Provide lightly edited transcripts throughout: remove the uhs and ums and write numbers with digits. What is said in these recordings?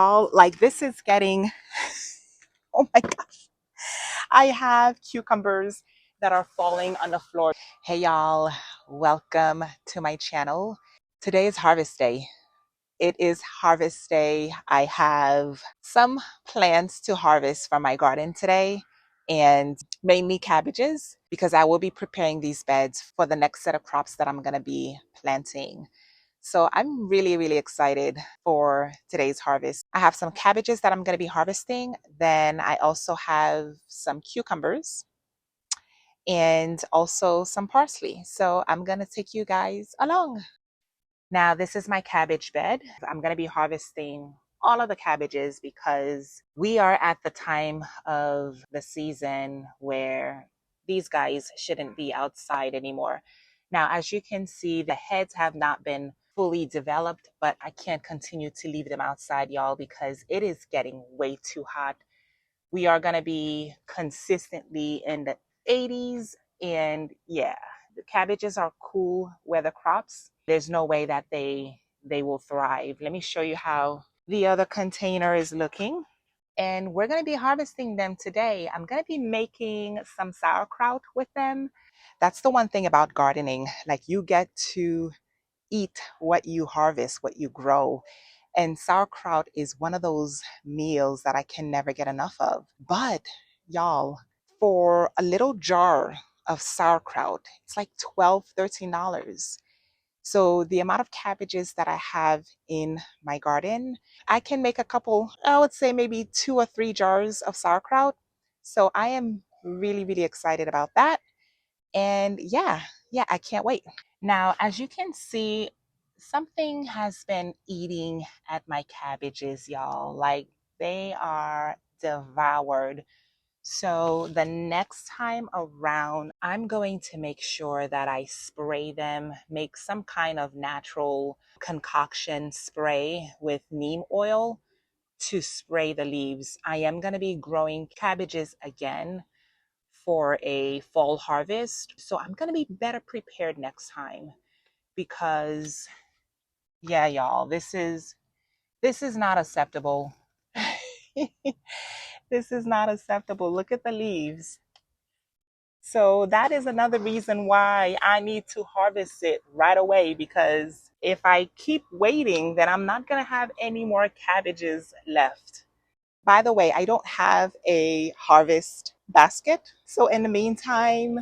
All like this is getting, oh my gosh. I have cucumbers that are falling on the floor. Hey y'all, welcome to my channel. Today is harvest day. It is harvest day. I have some plants to harvest from my garden today and mainly cabbages because I will be preparing these beds for the next set of crops that I'm going to be planting. So I'm really, really excited for today's harvest. I have some cabbages that I'm going to be harvesting. Then I also have some cucumbers and also some parsley. So I'm going to take you guys along. Now, this is my cabbage bed. I'm going to be harvesting all of the cabbages because we are at the time of the season where these guys shouldn't be outside anymore. Now, as you can see, the heads have not been fully developed, but I can't continue to leave them outside, y'all, because it is getting way too hot. We are going to be consistently in the 80s, and yeah, the cabbages are cool weather crops. There's no way that they will thrive. Let me show you how the other container is looking. And we're going to be harvesting them today. I'm going to be making some sauerkraut with them. That's the one thing about gardening. Like you get to eat what you harvest, what you grow. And sauerkraut is one of those meals that I can never get enough of. But y'all, for a little jar of sauerkraut, it's like $12, $13. So the amount of cabbages that I have in my garden, I can make a couple, I would say maybe 2 or 3 jars of sauerkraut. So I am really, really excited about that. And yeah, I can't wait. Now, as you can see, something has been eating at my cabbages, y'all. Like they are devoured. So the next time around, I'm going to make sure that I spray them, make some kind of natural concoction spray with neem oil to spray the leaves. I am going to be growing cabbages again for a fall harvest. So I'm going to be better prepared next time because yeah, y'all, this is not acceptable. This is not acceptable. Look at the leaves. So that is another reason why I need to harvest it right away, because if I keep waiting, then I'm not going to have any more cabbages left. By the way, I don't have a harvest basket. So in the meantime,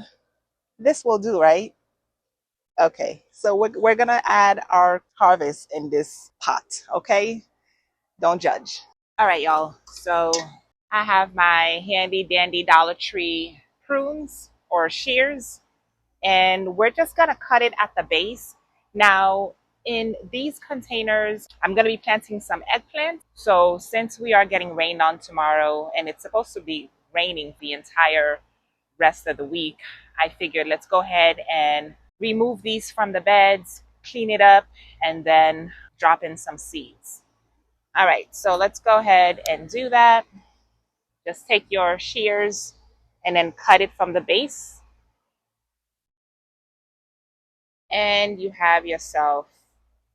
this will do, right? Okay, so we're going to add our harvest in this pot, okay? Don't judge. All right, y'all. So I have my handy dandy Dollar Tree prunes or shears, and we're just gonna cut it at the base. Now, in these containers, I'm gonna be planting some eggplant. So since we are getting rained on tomorrow and it's supposed to be raining the entire rest of the week, I figured let's go ahead and remove these from the beds, clean it up, and then drop in some seeds. All right, so let's go ahead and do that. Just take your shears and then cut it from the base. And you have yourself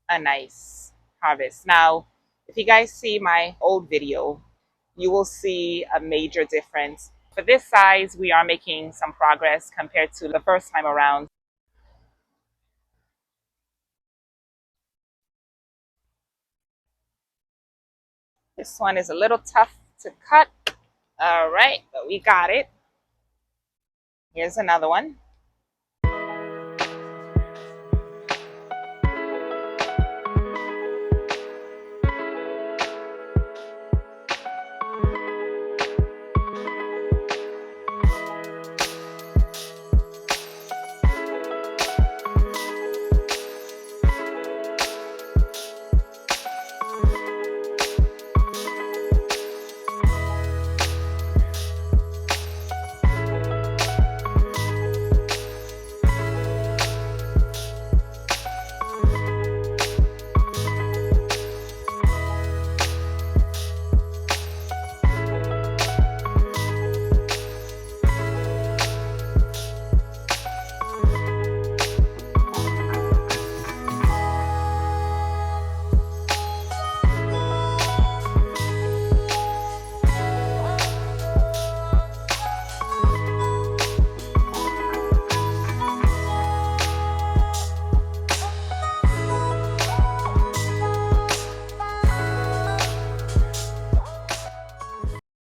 a nice harvest. Now, if you guys see my old video, you will see a major difference. For this size, we are making some progress compared to the first time around. This one is a little tough to cut. All right, but we got it. Here's another one.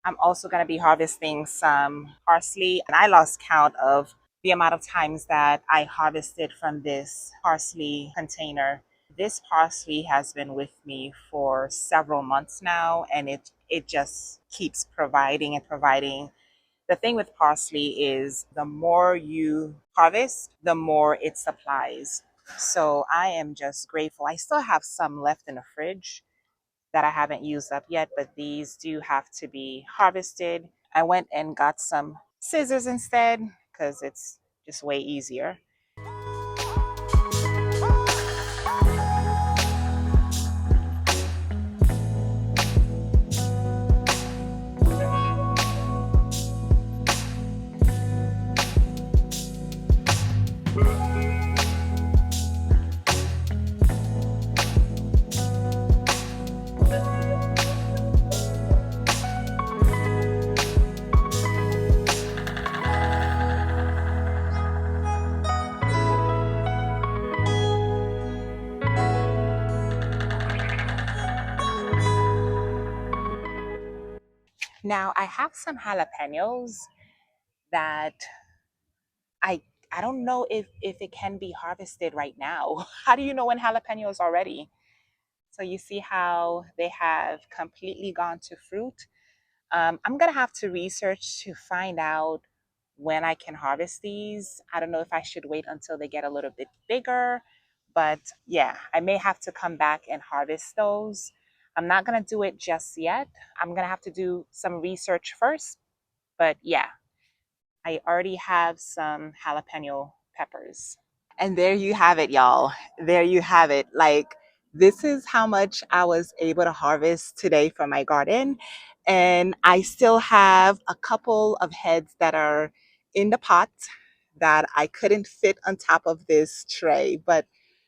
I'm also going to be harvesting some parsley, and I lost count of the amount of times that I harvested from this parsley container. This parsley has been with me for several months now, and it just keeps providing and providing. The thing with parsley is the more you harvest, the more it supplies. So I am just grateful. I still have some left in the fridge that I haven't used up yet, but these do have to be harvested. I went and got some scissors instead because it's just way easier. Now I have some jalapenos that I I don't know if it can be harvested right now. How do you know when jalapenos are ready? So you see how they have completely gone to fruit. I'm gonna have to research to find out when I can harvest these. I don't know if I should wait until they get a little bit bigger, but yeah, I may have to come back and harvest those. I'm not gonna do it just yet. I'm gonna have to do some research first, but yeah, I already have some jalapeno peppers. And there you have it, y'all. There you have it. Like, this is how much I was able to harvest today from my garden. And I still have a couple of heads that are in the pot that I couldn't fit on top of this tray. But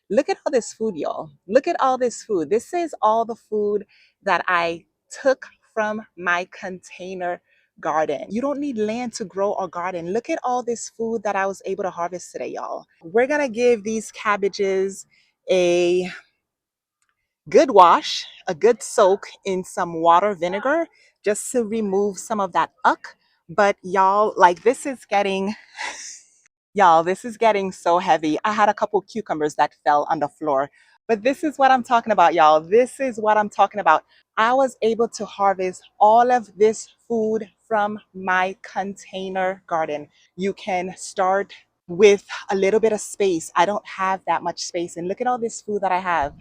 look at all this food, y'all. Look at all this food. This is all the food that I took from my container garden. You don't need land to grow a garden. Look at all this food that I was able to harvest today, y'all. We're gonna give these cabbages a good wash, a good soak in some water vinegar just to remove some of that uck. But y'all, like this is getting so heavy. I had a couple cucumbers that fell on the floor. But this is what I'm talking about, y'all. This is what I'm talking about. I was able to harvest all of this food from my container garden. You can start with a little bit of space. I don't have that much space. And look at all this food that I have.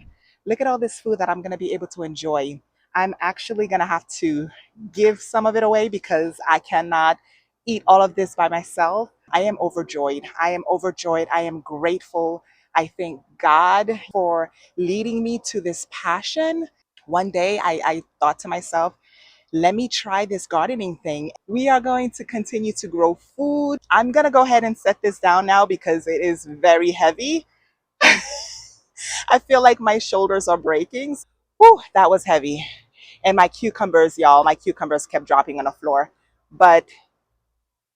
Look at all this food that I'm going to be able to enjoy. I'm actually going to have to give some of it away because I cannot eat all of this by myself. I am overjoyed. I am overjoyed. I am grateful. I thank God for leading me to this passion. One day I thought to myself, let me try this gardening thing. We are going to continue to grow food. I'm going to go ahead and set this down now because it is very heavy. I feel like my shoulders are breaking. Whew, that was heavy. And my cucumbers, y'all, my cucumbers kept dropping on the floor. But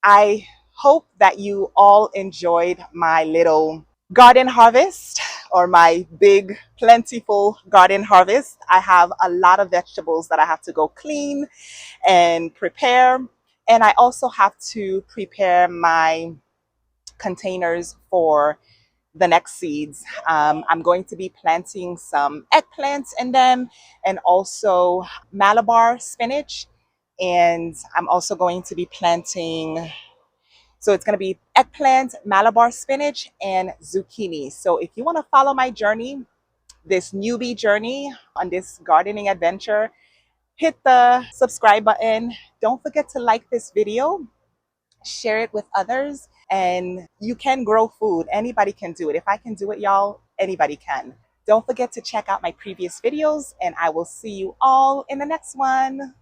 I hope that you all enjoyed my little garden harvest or my big, plentiful garden harvest. I have a lot of vegetables that I have to go clean and prepare. And I also have to prepare my containers for the next seeds. I'm going to be planting some eggplants in them and also Malabar spinach. And I'm also going to be planting, so it's going to be eggplant, Malabar spinach, and zucchini. So if you want to follow my journey, this newbie journey on this gardening adventure, hit the subscribe button. Don't forget to like this video, share it with others, and you can grow food. Anybody can do it. If I can do it, y'all, anybody can. Don't forget to check out my previous videos, and I will see you all in the next one.